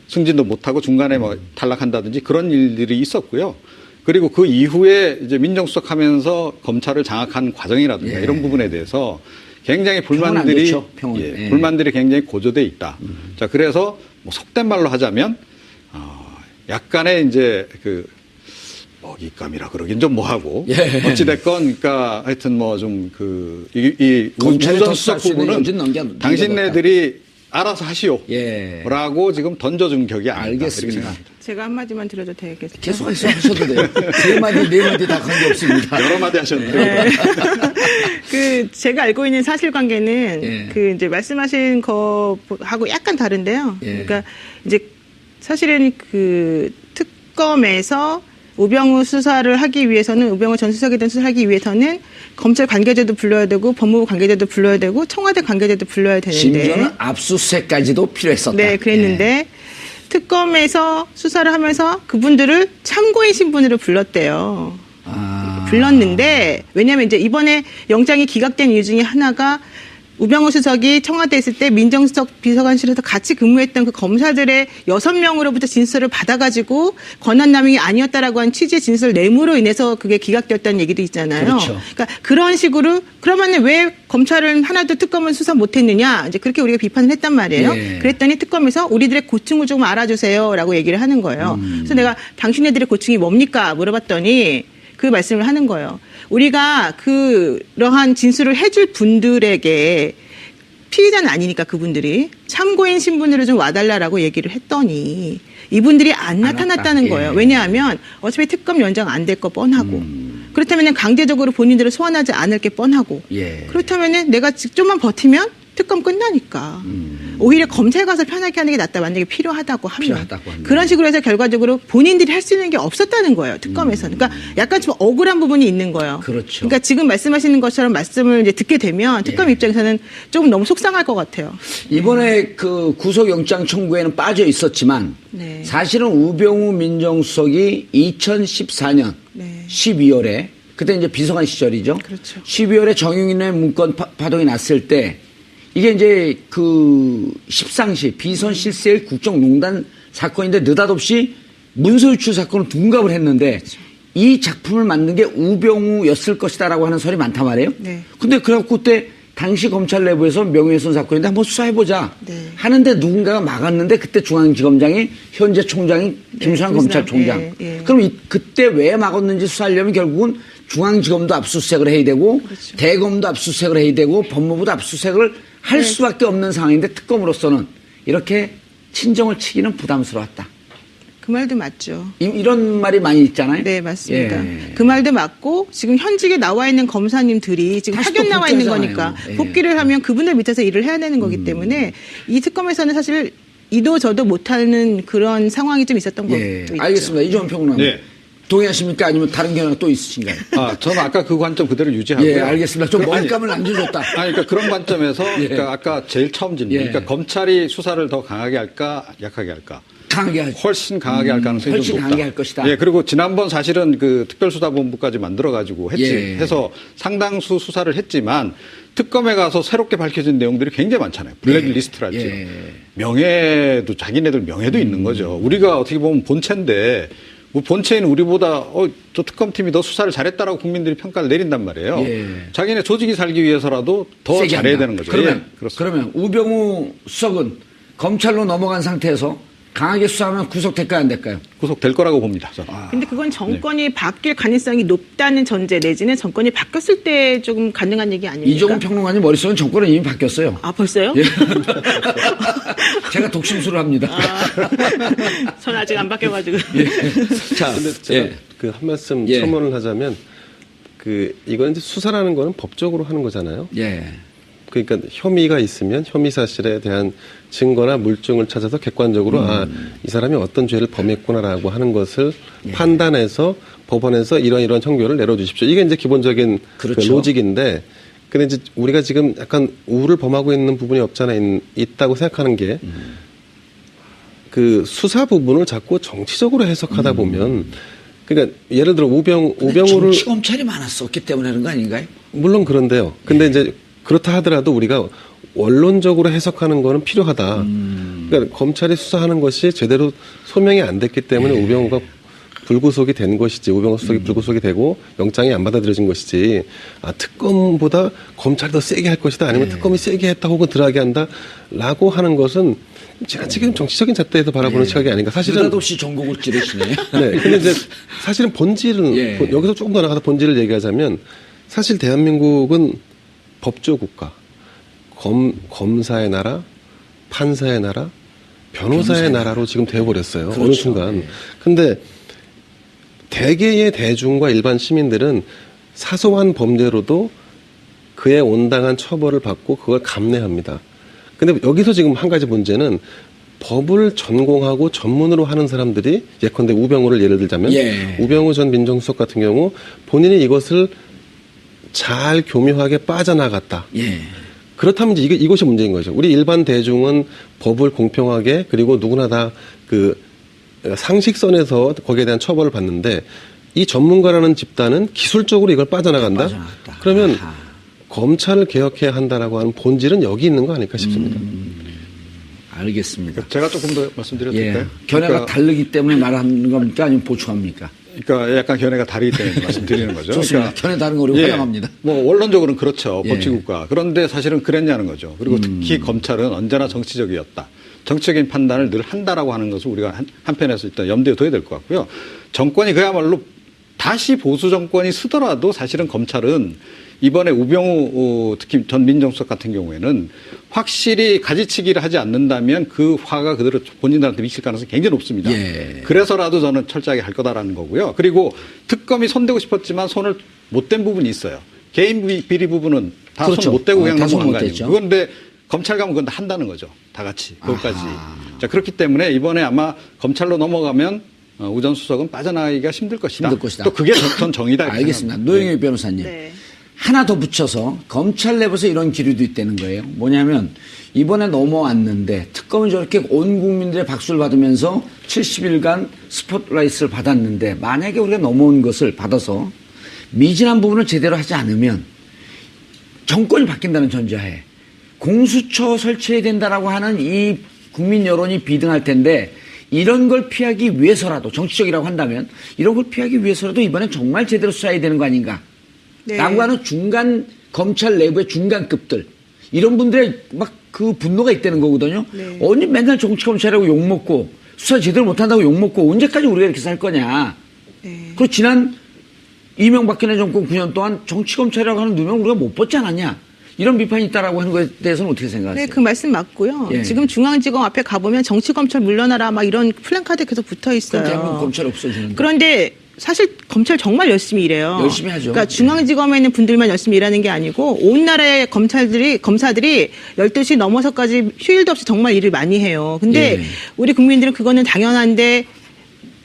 승진도 못하고 중간에 뭐 탈락한다든지 그런 일들이 있었고요. 그리고 그 이후에 이제 민정수석 하면서 검찰을 장악한 과정이라든가 예. 이런 부분에 대해서 굉장히 평은 안 불만들이, 좋죠, 평은. 예. 불만들이 굉장히 고조돼 있다. 자, 그래서 뭐 속된 말로 하자면, 약간의 이제 그 먹잇감이라 그러긴 좀 뭐하고. 예. 어찌됐건, 그러니까 하여튼 뭐 좀 이 검찰이 우전 더 수석 쌀 수 있는 부분은 여지는 넘겨뒀다. 당신네들이 알아서 하시오. 예. 라고 지금 던져준 격이 아니다. 이렇게 알겠습니다. 생각합니다. 제가 한마디만 드려도 되겠습니까? 계속 하셔도 돼요. 세 마디, 네 마디 다 관계없습니다. 여러 마디 하셨네요. 네. 제가 알고 있는 사실관계는 예. 이제 말씀하신 거하고 약간 다른데요. 예. 그러니까 이제 사실은 그 특검에서 우병우 수사를 하기 위해서는 우병우 전 수석에 대한 수사를 하기 위해서는 검찰 관계자도 불러야 되고 법무부 관계자도 불러야 되고 청와대 관계자도 불러야 되는데 심지어는 압수수색까지도 필요했었다. 네, 그랬는데 특검에서 수사를 하면서 그분들을 참고인 신분으로 불렀대요. 불렀는데 왜냐하면 이제 이번에 영장이 기각된 이유 중에 하나가 우병우 수석이 청와대에 있을 때 민정수석 비서관실에서 같이 근무했던 그 검사들의 6명으로부터 진술을 받아가지고 권한남용이 아니었다라고 한 취지의 진술 내무로 인해서 그게 기각되었다는 얘기도 있잖아요. 그렇죠. 그러니까 그런 식으로 그러면 왜 검찰은 하나도 특검을 수사 못했느냐 이제 그렇게 우리가 비판을 했단 말이에요. 예. 그랬더니 특검에서 우리들의 고충을 좀 알아주세요라고 얘기를 하는 거예요. 그래서 내가 당신네들의 고충이 뭡니까 물어봤더니 그 말씀을 하는 거예요. 우리가 그러한 진술을 해줄 분들에게 피의자는 아니니까 그분들이 참고인 신분으로 좀 와달라라고 얘기를 했더니 이분들이 안 나타났다는 예. 거예요. 왜냐하면 어차피 특검 연장 안 될 거 뻔하고 그렇다면 강제적으로 본인들을 소환하지 않을 게 뻔하고 예. 그렇다면 내가 좀만 버티면 특검 끝나니까 오히려 검사에 가서 편하게 하는 게 낫다 만약에 필요하다고 하면 필요하다고 한다면. 그런 식으로 해서 결과적으로 본인들이 할 수 있는 게 없었다는 거예요 특검에서는. 그러니까 약간 좀 억울한 부분이 있는 거예요. 그렇죠. 그러니까 지금 말씀하시는 것처럼 말씀을 이제 듣게 되면 특검 예. 입장에서는 조금 너무 속상할 것 같아요. 이번에 그 구속영장 청구에는 빠져 있었지만 네. 사실은 우병우 민정수석이 2014년 네. 12월에 그때 이제 비서관 시절이죠. 그렇죠. 12월에 정윤의 문건 파동이 났을 때 이게 이제 그 십상시 비선 실세의 국정농단 사건인데 느닷없이 문서 유출 사건을 둔갑을 했는데 이 작품을 만든 게 우병우였을 것이다라고 하는 설이 많단 말이에요. 네. 근데 그래갖고 그때 당시 검찰 내부에서 명예훼손 사건인데 한번 수사해보자 네. 하는데 누군가가 막았는데 그때 중앙지검장이 현재 총장이 김수환 검찰총장. 예, 예. 그럼 그때 왜 막았는지 수사하려면 결국은 중앙지검도 압수수색을 해야 되고 그렇죠. 대검도 압수수색을 해야 되고 법무부도 압수수색을 할 네. 수밖에 없는 상황인데 특검으로서는 이렇게 친정을 치기는 부담스러웠다. 그 말도 맞죠. 이런 말이 많이 있잖아요. 네, 맞습니다. 예. 그 말도 맞고 지금 현직에 나와 있는 검사님들이 지금 다시 파견 또 나와 있는 복귀하잖아요. 거니까 예. 복귀를 하면 그분들 밑에서 일을 해야 되는 거기 때문에 이 특검에서는 사실 이도 저도 못하는 그런 상황이 좀 있었던 예. 것도 있죠. 알겠습니다. 이종원 평론가. 예. 동의하십니까? 아니면 다른 견해가 또 있으신가요? 저는 아까 그 관점 그대로 유지하고요. 예, 알겠습니다. 좀 아니, 먹잇감을 남겨줬다. 그러니까 그런 관점에서 예. 그러니까 아까 제일 처음 질문. 예. 그러니까 검찰이 수사를 더 강하게 할까, 약하게 할까? 강하게 하죠. 훨씬 강하게 할 가능성이 훨씬 좀 높다. 강하게 할 것이다. 예, 그리고 지난번 사실은 그 특별수사본부까지 만들어가지고 예. 해서 상당수 수사를 했지만 특검에 가서 새롭게 밝혀진 내용들이 굉장히 많잖아요. 블랙리스트랄지. 예. 명예도 자기네들 명예도 있는 거죠. 우리가 어떻게 보면 본체인데 뭐 본체인 우리보다 저 특검팀이 더 수사를 잘했다라고 국민들이 평가를 내린단 말이에요. 예. 자기네 조직이 살기 위해서라도 더 세게 잘해야 한다. 되는 거죠. 그러면, 예, 그렇습니다. 그러면 우병우 수석은 검찰로 넘어간 상태에서 강하게 수사하면 구속될까요, 안 될까요? 구속될 거라고 봅니다. 저는. 근데 그건 정권이 바뀔 가능성이 높다는 전제 내지는 정권이 바뀌었을 때 조금 가능한 얘기 아닙니까? 이종훈 평론가님 머릿속은 정권은 이미 바뀌었어요. 아, 벌써요? 예. 제가 독심술을 합니다. 전 아직 안 바뀌어가지고. 자, 근데 제가 예. 그 한 말씀 예. 첨언을 하자면 이건 이제 수사라는 거는 법적으로 하는 거잖아요. 예. 그러니까 혐의가 있으면 혐의 사실에 대한 증거나 물증을 찾아서 객관적으로 이 사람이 어떤 죄를 범했구나라고 하는 것을 판단해서 법원에서 이런 형결을 내려주십시오. 이게 이제 기본적인 그렇죠. 그 로직인데, 근데 이제 우리가 지금 약간 우를 범하고 있는 부분이 없잖아 있다고 생각하는 게 그 수사 부분을 자꾸 정치적으로 해석하다 보면, 그러니까 예를 들어 우병우를 정치 검찰이 많았었기 때문에 그런 거 아닌가요? 물론 그런데요. 근데 이제 그렇다 하더라도 우리가 원론적으로 해석하는 거는 필요하다. 그러니까 검찰이 수사하는 것이 제대로 소명이 안 됐기 때문에 우병우가 불구속이 된 것이지, 우병우 수석이 불구속이 되고 영장이 안 받아들여진 것이지, 특검보다 검찰이 더 세게 할 것이다, 아니면 특검이 세게 했다 혹은 덜하게 한다라고 하는 것은 지나치게 정치적인 잣대에서 바라보는 시각이 아닌가. 사실은 느닷없이 전국을 찌르시네. 네. 근데 이제 사실은 본질은 예. 여기서 조금 더 나가서 본질을 얘기하자면 사실 대한민국은 법조 국가, 검사의 나라, 판사의 나라, 변호사의 나라로 지금 되어버렸어요. 그렇죠. 어느 순간. 근데 대개의 대중과 일반 시민들은 사소한 범죄로도 그에 온당한 처벌을 받고 그걸 감내합니다. 근데 여기서 지금 한 가지 문제는 법을 전공하고 전문으로 하는 사람들이 예컨대 우병우를 예를 들자면 예. 우병우 전 민정수석 같은 경우 본인이 이것을 잘 교묘하게 빠져나갔다. 예. 그렇다면 이제 이것이 문제인 거죠. 우리 일반 대중은 법을 공평하게 그리고 누구나 다 그 상식선에서 거기에 대한 처벌을 받는데 이 전문가라는 집단은 기술적으로 이걸 빠져나간다. 빠져나갔다. 그러면 아하. 검찰을 개혁해야 한다라고 하는 본질은 여기 있는 거 아닐까 싶습니다. 알겠습니다. 제가 조금 더 말씀드려도 예. 될까요? 견해가 그러니까, 다르기 때문에 말하는 겁니까? 아니면 보충합니까? 그러니까 약간 견해가 다르기 때문에 말씀드리는 거죠. 좋습니다. 견해 다른 거 우리 환영합니다. 뭐 원론적으로는 그렇죠. 예. 법치국가. 그런데 사실은 그랬냐는 거죠. 그리고 특히 검찰은 언제나 정치적이었다. 정치적인 판단을 늘 한다라고 하는 것을 우리가 한편에서 일단 염두에 둬야 될 것 같고요. 정권이 그야말로 다시 보수 정권이 쓰더라도 사실은 검찰은 이번에 우병우 특히 전 민정수석 같은 경우에는 확실히 가지치기를 하지 않는다면 그 화가 그대로 본인들한테 미칠 가능성이 굉장히 높습니다. 예. 그래서라도 저는 철저하게 할 거다라는 거고요. 그리고 특검이 손대고 싶었지만 손을 못 댄 부분이 있어요. 개인 비리 부분은 다 손 그렇죠. 못 대고 그냥 다 손 넘어간 못 거 아니에요. 댔죠. 그런데 검찰 가면 그건 다 한다는 거죠. 다 같이. 그것까지. 아하. 자, 그렇기 때문에 이번에 아마 검찰로 넘어가면 우전 수석은 빠져나가기가 힘들 것이다. 힘들 것이다. 또 그게 전 정의다. 이렇게 알겠습니다. 생각합니다. 노영희 변호사님. 네. 하나 더 붙여서 검찰 내부에서 이런 기류도 있다는 거예요. 뭐냐면 이번에 넘어왔는데 특검은 저렇게 온 국민들의 박수를 받으면서 70일간 스포트라이트를 받았는데 만약에 우리가 넘어온 것을 받아서 미진한 부분을 제대로 하지 않으면 정권이 바뀐다는 전제하에 공수처 설치해야 된다라고 하는 이 국민 여론이 비등할 텐데 이런 걸 피하기 위해서라도 정치적이라고 한다면 이런 걸 피하기 위해서라도 이번엔 정말 제대로 수사해야 되는 거 아닌가. 네. 라고 하는 중간 검찰 내부의 중간급들 이런 분들의 막 그 분노가 있다는 거거든요. 네. 언제 맨날 정치검찰이라고 욕먹고 수사 제대로 못한다고 욕먹고 언제까지 우리가 이렇게 살 거냐. 네. 그리고 지난 이명박근혜 정권 9년 동안 정치검찰이라고 하는 누명 우리가 못 벗지 않았냐. 이런 비판이 있다라고 하는 것에 대해서는 어떻게 생각하세요? 네, 그 말씀 맞고요. 예. 지금 중앙지검 앞에 가보면 정치검찰 물러나라 막 이런 플랜카드 계속 붙어 있어요. 그럼 대한민국 검찰 없어지는데. 그런데 사실 검찰 정말 열심히 일해요. 열심히 하죠. 그러니까 중앙지검에 있는 분들만 열심히 일하는 게 아니고 온 나라의 검사들이 12시 넘어서까지 휴일도 없이 정말 일을 많이 해요. 근데 예. 우리 국민들은 그거는 당연한데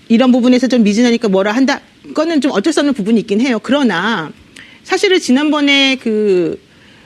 이런 부분에서 좀 미진하니까 뭐라 한다. 그거는 좀 어쩔 수 없는 부분이 있긴 해요. 그러나 사실은 지난번에 그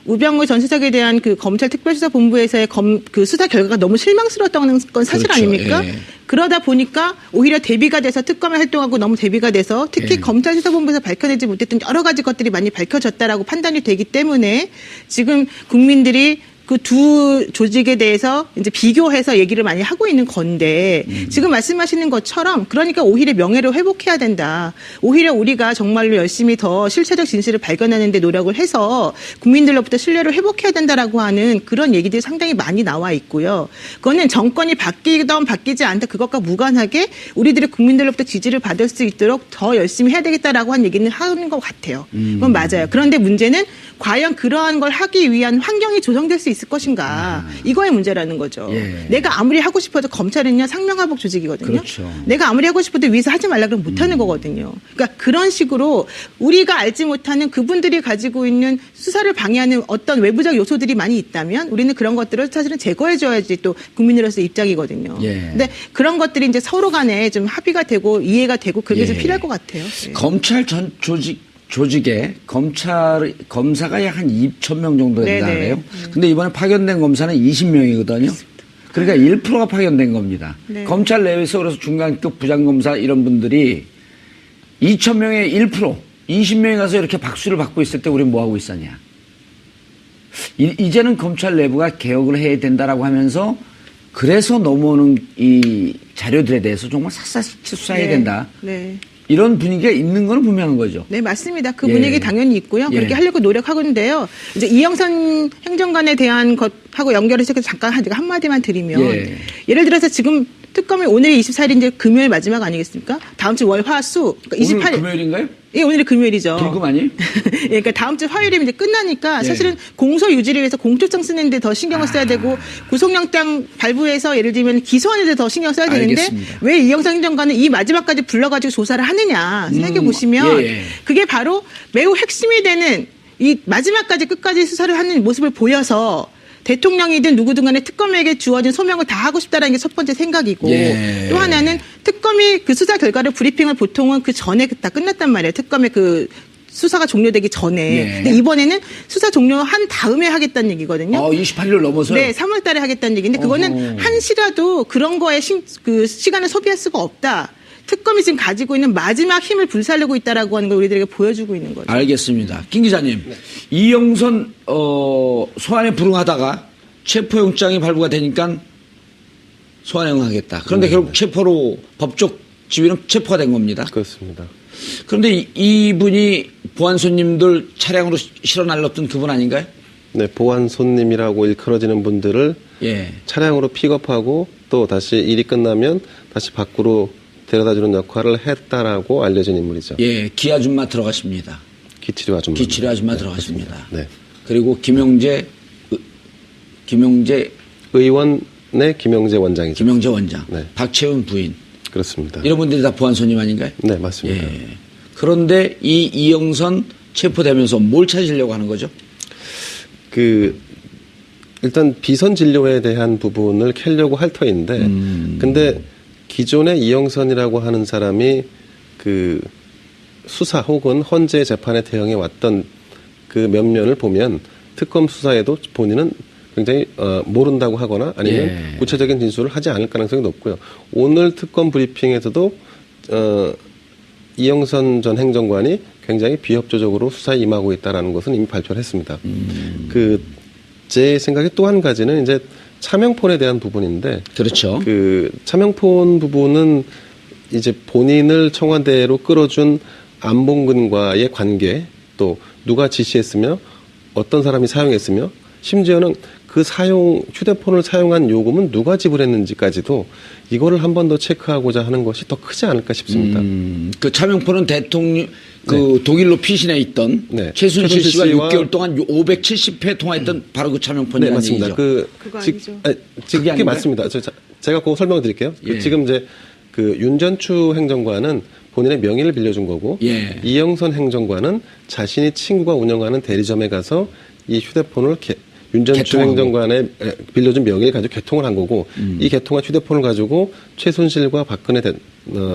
우병우 전 수석에 대한 그 검찰 특별수사본부에서의 그 수사 결과가 너무 실망스러웠던 건 사실 그렇죠. 아닙니까? 예. 그러다 보니까 오히려 대비가 돼서 특검에 활동하고 너무 대비가 돼서 특히 예. 검찰 수사본부에서 밝혀내지 못했던 여러 가지 것들이 많이 밝혀졌다라고 판단이 되기 때문에 지금 국민들이 그 두 조직에 대해서 이제 비교해서 얘기를 많이 하고 있는 건데 지금 말씀하시는 것처럼 그러니까 오히려 명예를 회복해야 된다. 오히려 우리가 정말로 열심히 더 실체적 진실을 발견하는 데 노력을 해서 국민들로부터 신뢰를 회복해야 된다라고 하는 그런 얘기들이 상당히 많이 나와 있고요. 그거는 정권이 바뀌던 바뀌지 않다 그것과 무관하게 우리들이 국민들로부터 지지를 받을 수 있도록 더 열심히 해야 되겠다라고 한 얘기는 하는 것 같아요. 그건 맞아요. 그런데 문제는 과연 그러한 걸 하기 위한 환경이 조성될 수 있을 것인가. 이거의 문제라는 거죠. 예. 내가 아무리 하고 싶어도 검찰은요 상명하복 조직이거든요. 그렇죠. 내가 아무리 하고 싶어도 위에서 하지 말라 그러면 못하는 거거든요. 그러니까 그런 식으로 우리가 알지 못하는 그분들이 가지고 있는 수사를 방해하는 어떤 외부적 요소들이 많이 있다면 우리는 그런 것들을 사실은 제거해줘야지 또 국민으로서 입장이거든요. 예. 근데 그런 것들이 이제 서로 간에 좀 합의가 되고 이해가 되고 그게 좀 예. 필요할 것 같아요. 네. 검찰 전 조직에 검사가 약 한 2,000명 정도 된다 네네. 그래요. 근데 이번에 파견된 검사는 20명이거든요. 그러니까 1%가 파견된 겁니다. 네. 검찰 내에서 그래서 중간급 부장검사 이런 분들이 2,000명의 1%, 20명이 가서 이렇게 박수를 받고 있을 때 우리는 뭐 하고 있었냐. 이제는 검찰 내부가 개혁을 해야 된다라고 하면서 그래서 넘어오는 이 자료들에 대해서 정말 샅샅이 수사해야 네. 된다. 네. 이런 분위기가 있는 건 분명한 거죠. 네, 맞습니다. 그 예. 분위기 당연히 있고요. 그렇게 예. 하려고 노력하고 있는데요. 이제 이영선 행정관에 대한 것하고 연결해서 잠깐 제가 한마디만 드리면 예. 예를 들어서 지금 특검이 오늘이 24일인데 금요일 마지막 아니겠습니까? 다음 주 월, 화, 수. 그러니까 오늘 28일. 금요일인가요? 예, 오늘이 금요일이죠. 불금 아니에요? 예, 그러니까 다음 주 화요일이면 이제 끝나니까 예. 사실은 공소 유지를 위해서 공소장 쓰는데 더 신경을 써야 되고 구속영장 발부해서 예를 들면 기소하는 데 더 신경 써야 되는데 알겠습니다. 왜 이영상 행정관은 이 마지막까지 불러가지고 조사를 하느냐 생각해 보시면 예, 예. 그게 바로 매우 핵심이 되는 이 마지막까지 끝까지 수사를 하는 모습을 보여서 대통령이든 누구든 간에 특검에게 주어진 소명을 다 하고 싶다는 게 첫 번째 생각이고 예. 또 하나는 특검이 그 수사 결과를 브리핑을 보통은 그 전에 다 끝났단 말이에요. 특검의 그 수사가 종료되기 전에. 예. 근데 이번에는 수사 종료한 다음에 하겠다는 얘기거든요. 28일을 넘어서요? 네, 3월 달에 하겠다는 얘기인데 그거는 어허. 한시라도 그런 거에 그 시간을 소비할 수가 없다. 특검이 지금 가지고 있는 마지막 힘을 불살르고 있다라고 하는 걸 우리들에게 보여주고 있는 거죠. 알겠습니다. 김 기자님, 이영선 소환에 불응하다가 체포영장이 발부가 되니까 소환행하겠다. 그런데 결국 체포로 법적 지위는 체포가 된 겁니다. 그렇습니다. 그런데 이분이 보안 손님들 차량으로 실어 날렸던 그분 아닌가요? 네, 보안 손님이라고 일컬어지는 분들을 예. 차량으로 픽업하고 또 다시 일이 끝나면 다시 밖으로 데려다주는 역할을 했다라고 알려진 인물이죠. 예, 기 아줌마 들어가십니다. 기치료 아줌마. 기치료 아줌마 네, 들어가십니다. 그렇습니다. 네. 그리고 김영재 의원의 김영재 원장이죠. 김영재 원장, 네. 박채훈 부인 그렇습니다. 이런 분들이 다 보안 손님 아닌가요? 네, 맞습니다. 예. 그런데 이 이영선 체포되면서 뭘 찾으려고 하는 거죠? 일단 비선 진료에 대한 부분을 캐려고 할 터인데, 근데 기존에 이영선이라고 하는 사람이 그 수사 혹은 헌재 재판에 대응해 왔던 그 면면을 보면 특검 수사에도 본인은 굉장히 모른다고 하거나 아니면 예. 구체적인 진술을 하지 않을 가능성이 높고요. 오늘 특검 브리핑에서도 이영선 전 행정관이 굉장히 비협조적으로 수사에 임하고 있다라는 것은 이미 발표를 했습니다. 제 생각에 또 한 가지는 이제 차명폰에 대한 부분인데, 그렇죠. 그 차명폰 부분은 이제 본인을 청와대로 끌어준 안봉근과의 관계, 또 누가 지시했으며 어떤 사람이 사용했으며, 심지어는 그 휴대폰을 사용한 요금은 누가 지불했는지까지도 이거를 한 번 더 체크하고자 하는 것이 더 크지 않을까 싶습니다. 그 차명폰은 대통령 독일로 피신해 있던 네. 최순실 씨와 씨와 6개월 동안 570회 통화했던 바로 그 네, 차명폰이라는 맞습니다. 얘기죠. 그거 아니죠. 그게 아닌가요? 맞습니다. 제가 그거 설명드릴게요. 예. 지금 이제 그 윤전추 행정관은 본인의 명의를 빌려준 거고, 예. 이영선 행정관은 자신이 친구가 운영하는 대리점에 가서 이 휴대폰을 윤전추 개통하고. 행정관의 빌려준 명의를 가지고 개통을 한 거고, 이 개통한 휴대폰을 가지고 최순실과 박근혜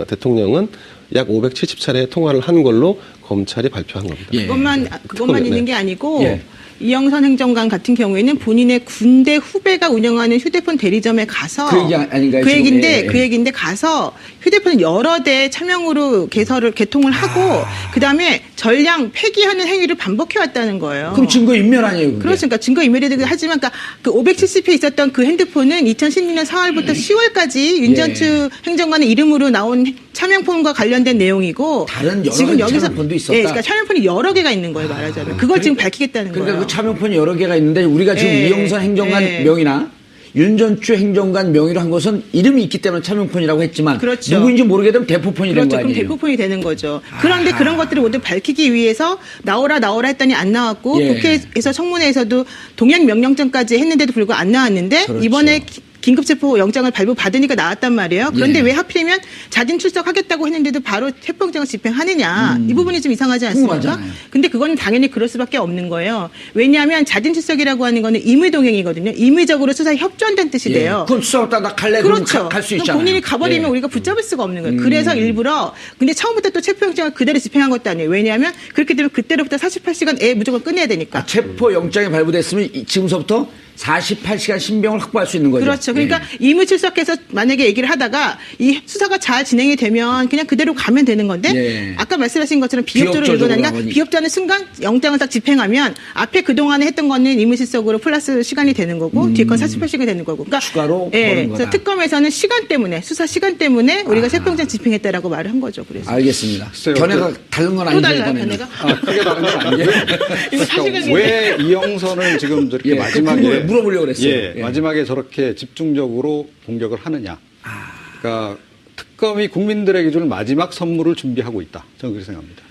대통령은 약 570차례 통화를 한 걸로 검찰이 발표한 겁니다. 예. 그것만 특검에, 있는 네. 게 아니고 예. 이영선 행정관 같은 경우에는 본인의 군대 후배가 운영하는 휴대폰 대리점에 가서 그 얘기 아닌가요, 그 지금? 얘기인데 예. 그 얘기인데 가서 휴대폰을 여러 대 차명으로 개통을 하고 그다음에 전량 폐기하는 행위를 반복해 왔다는 거예요. 그럼 증거 인멸 아니에요? 그게? 그렇습니까? 증거 인멸이 되긴 하지만 그러니까 그 570회 있었던 그 핸드폰은 2016년 4월부터 10월까지 윤전추 행정관의 이름으로 나온 차명폰과 관련된 내용이고 다른 여러 지금 가지 여기서 차명폰도 있었다? 예, 그러니까 차명폰이 여러 개가 있는 거예요, 말하자면. 그걸 지금 밝히겠다는 그러니까 거예요. 그 차명폰이 여러 개가 있는데 우리가 지금 예. 이영선 행정관 예. 명의나 윤전추 행정관 명의로 한 것은 이름이 있기 때문에 차명폰이라고 했지만 그렇죠. 누구인지 모르게 되면 대포폰이 된 그렇죠. 거 그럼 아니에요? 대포폰이 되는 거죠. 그런데 그런 것들을 모두 밝히기 위해서 나오라 했더니 안 나왔고 예. 국회에서 청문회에서도 동행 명령전까지 했는데도 불구하고 안 나왔는데 그렇죠. 이번에 긴급체포 영장을 발부받으니까 나왔단 말이에요. 그런데 예. 왜 하필이면 자진 출석하겠다고 했는데도 바로 체포영장을 집행하느냐. 이 부분이 좀 이상하지 않습니까? 궁금하잖아요. 근데 그건 당연히 그럴 수밖에 없는 거예요. 왜냐하면 자진 출석이라고 하는 거는 임의동행이거든요. 임의적으로 수사에 협조한다는 뜻이 예. 돼요. 그럼 수사받다 나 갈래? 그렇죠. 갈 수 그럼 있잖아요. 본인이 가버리면 예. 우리가 붙잡을 수가 없는 거예요. 그래서 일부러 근데 처음부터 또 체포영장을 그대로 집행한 것도 아니에요. 왜냐하면 그렇게 되면 그때로부터 48시간에 무조건 끝내야 되니까. 아, 체포 영장이 발부됐으면 지금서부터 48시간 신병을 확보할 수 있는 거죠. 그렇죠. 그러니까 임의 출석해서 만약에 얘기를 하다가 이 수사가 잘 진행이 되면 그냥 그대로 가면 되는 건데 예. 아까 말씀하신 것처럼 비협조로 비협조적으로 일어나니까 나오니. 비협조하는 순간 영장을 딱 집행하면 앞에 그동안에 했던 거는 임의 출석으로 플러스 시간이 되는 거고 뒤에 건 48시간이 되는 거고. 그러니까 추가로 예. 버는 거다. 그래서 특검에서는 시간 때문에 수사 시간 때문에 우리가 체포영장 집행했다라고 말을 한 거죠. 그래서 알겠습니다. 글쎄요, 견해가 다른 건 또 아니죠. 달라요, 이번에는. 견해가? 크게 다른 건 아니고. 이거 사실은 왜 이영선을 지금 저렇게 예, 마지막에 궁금해요. 물어보려고 그랬어요. 예, 예. 마지막에 저렇게 집중적으로 공격을 하느냐. 그러니까 특검이 국민들의 기준을 마지막 선물을 준비하고 있다. 저는 그렇게 생각합니다.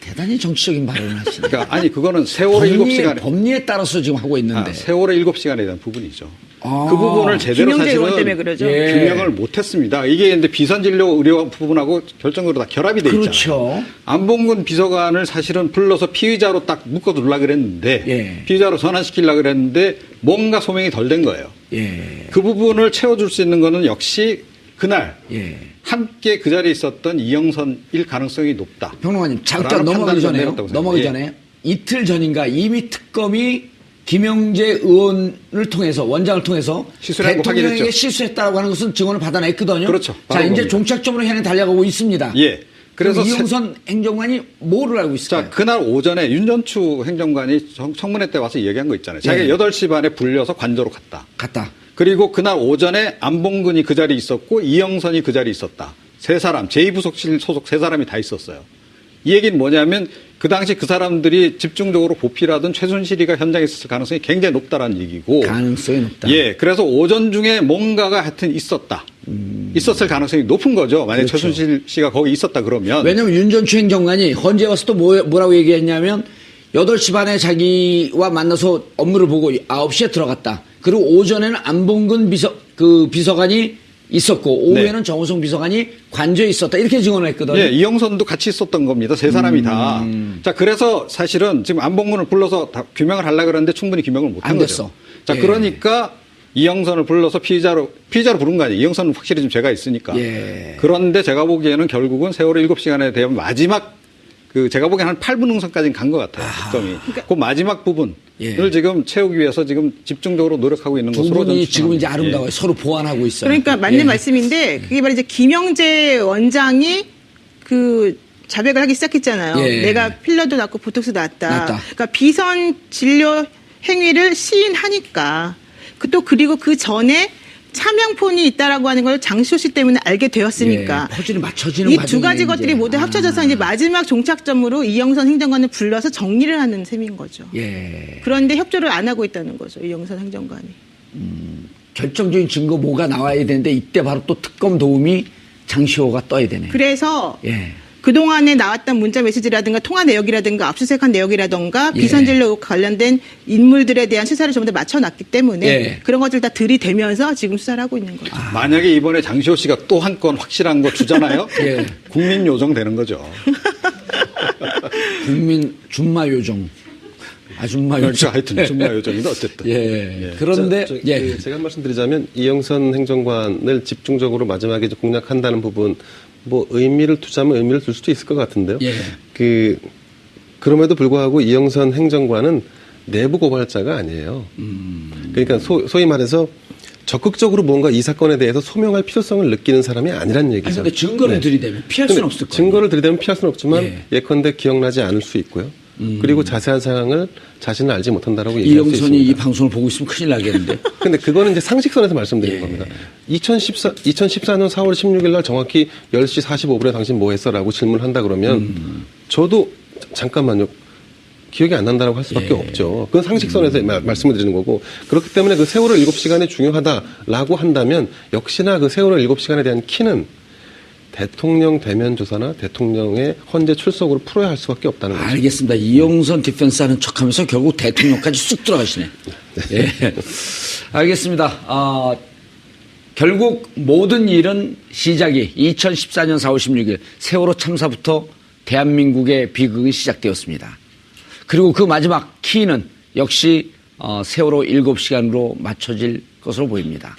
대단히 정치적인 발언을 하시네. 그러니까 아니 그거는 세월의 7시간에 법리에 따라서 지금 하고 있는데. 세월의 7시간에 대한 부분이죠. 아. 그 부분을 제대로 김영재 의원 사실은 때문에 그러죠. 예. 규명을 못했습니다. 이게 근데 비선진료 의료 부분하고 결정적으로 다 결합이 돼 있잖아요. 그렇죠. 안봉근 비서관을 사실은 불러서 피의자로 딱 묶어두려고 그랬는데 예. 피의자로 전환시키려고 그랬는데 뭔가 소명이 덜 된 거예요. 예. 그 부분을 채워줄 수 있는 거는 역시 그날 예. 함께 그 자리에 있었던 이영선일 가능성이 높다. 평론가님 잠깐 라는 넘어가기 판단을 전에요. 내렸다고 넘어가기 생각해요. 전에 이틀 전인가 이미 특검이 김영재 의원을 통해서 원장을 통해서 시술한 거 대통령에게 확인했죠. 실수했다고 하는 것은 증언을 받아냈거든요. 그렇죠. 자, 바로 이제 그겁니다. 종착점으로 향해 달려가고 있습니다. 예. 그래서 그래서 이영선 행정관이 뭐를 알고 있을까요? 자, 그날 오전에 윤전추 행정관이 청문회 때 와서 이야기한 거 있잖아요. 자기가 예. 8시 반에 불려서 관저로 갔다. 갔다. 그리고 그날 오전에 안봉근이 그 자리에 있었고 이영선이 그 자리에 있었다. 세 사람, 제2부속실 소속 세 사람이 다 있었어요. 이 얘기는 뭐냐면 그 당시 그 사람들이 집중적으로 보필하던 최순실이가 현장에 있었을 가능성이 굉장히 높다라는 얘기고. 가능성이 높다. 예, 그래서 오전 중에 뭔가가 하여튼 있었다. 있었을 가능성이 높은 거죠. 만약에 그렇죠. 최순실 씨가 거기 있었다 그러면. 왜냐면 윤전추 행정관이 헌재 와서 또 뭐라고 얘기했냐면 8시 반에 자기와 만나서 업무를 보고 9시에 들어갔다. 그리고 오전에는 안봉근 비서관이 있었고 오후에는 네. 정호성 비서관이 관저에 있었다. 이렇게 증언을 했거든요. 예, 이영선도 같이 있었던 겁니다. 세 사람이 다. 자, 그래서 사실은 지금 안봉근을 불러서 다 규명을 하려고 그러는데 충분히 규명을 못 한 안 거죠. 됐어. 자, 예. 그러니까 이영선을 불러서 피의자로 부른 거 아니에요. 이영선은 확실히 좀 죄가 있으니까. 예. 그런데 제가 보기에는 결국은 세월호 7시간에 대한 마지막 제가 보기에는 한 8분 응선까지는 간 것 같아요. 특검이. 그 마지막 부분을 예. 지금 채우기 위해서 지금 집중적으로 노력하고 있는 두 것으로 분이 저는 지금 이제 추정합니다. 아름다워요. 예. 서로 보완하고 있어요. 그러니까 맞는 예. 말씀인데 그게 바로 이제 김영재 원장이 그 자백을 하기 시작했잖아요. 예. 내가 필러도 났고 보톡스 났다. 났다. 그러니까 비선 진료 행위를 시인하니까 그리고 그 전에 차명폰이 있다라고 하는 걸 장시호 씨 때문에 알게 되었으니까 예, 퍼즐이 맞춰지는 이 두 가지 과정이 것들이 이제. 모두 합쳐져서 이제 마지막 종착점으로 이영선 행정관을 불러서 정리를 하는 셈인 거죠. 예. 그런데 협조를 안 하고 있다는 거죠. 이영선 행정관이. 결정적인 증거 뭐가 나와야 되는데 이때 바로 또 특검 도움이 장시호가 떠야 되네. 그래서 예. 그동안에 나왔던 문자 메시지라든가 통화 내역이라든가 압수수색한 내역이라든가 예. 비선진로 관련된 인물들에 대한 수사를 전부 다 맞춰놨기 때문에 예. 그런 것들 다 들이대면서 지금 수사를 하고 있는 거죠. 만약에 이번에 장시호 씨가 또 한 건 확실한 거 주잖아요. 예. 국민 요정 되는 거죠. 국민 준마 요정. 아줌마 그렇죠. 요정. 하여튼 준마 요정인데 어쨌든. 예. 그런데 예. 제가 한 말씀 드리자면 이영선 행정관을 집중적으로 마지막에 이제 공략한다는 부분 뭐 의미를 두자면 의미를 둘 수도 있을 것 같은데요. 예. 그럼에도 불구하고 이영선 행정관은 내부 고발자가 아니에요. 그러니까 소위 말해서 적극적으로 뭔가 이 사건에 대해서 소명할 필요성을 느끼는 사람이 아니란 얘기죠. 아니, 근데 증거를 들이대면 피할 수는 없을 거예요. 증거를 들이대면 피할 수는 없지만 예. 예컨대 기억나지 않을 수 있고요. 그리고 자세한 상황을 자신은 알지 못한다라고 얘기할 수 이영선이 이 있습니다. 방송을 보고 있으면 큰일 나겠는데. 근데 그거는 이제 상식선에서 말씀드리는 예. 겁니다. 2014년 4월 16일 날 정확히 10시 45분에 당신 뭐 했어? 라고 질문한다 그러면 저도 잠깐만요. 기억이 안 난다라고 할 수밖에 없죠. 그건 상식선에서 말씀을 드리는 거고 그렇기 때문에 그 세월호 7시간이 중요하다라고 한다면 역시나 그 세월호 7시간에 대한 키는 대통령 대면 조사나 대통령의 헌재 출석으로 풀어야 할 수밖에 없다는 거죠. 알겠습니다. 이영선 디펜스 하는 척 하면서 결국 대통령까지 쑥 들어가시네. 예. 알겠습니다. 결국 모든 일은 시작이 2014년 4월 16일 세월호 참사부터 대한민국의 비극이 시작되었습니다. 그리고 그 마지막 키는 역시 세월호 7시간으로 맞춰질 것으로 보입니다.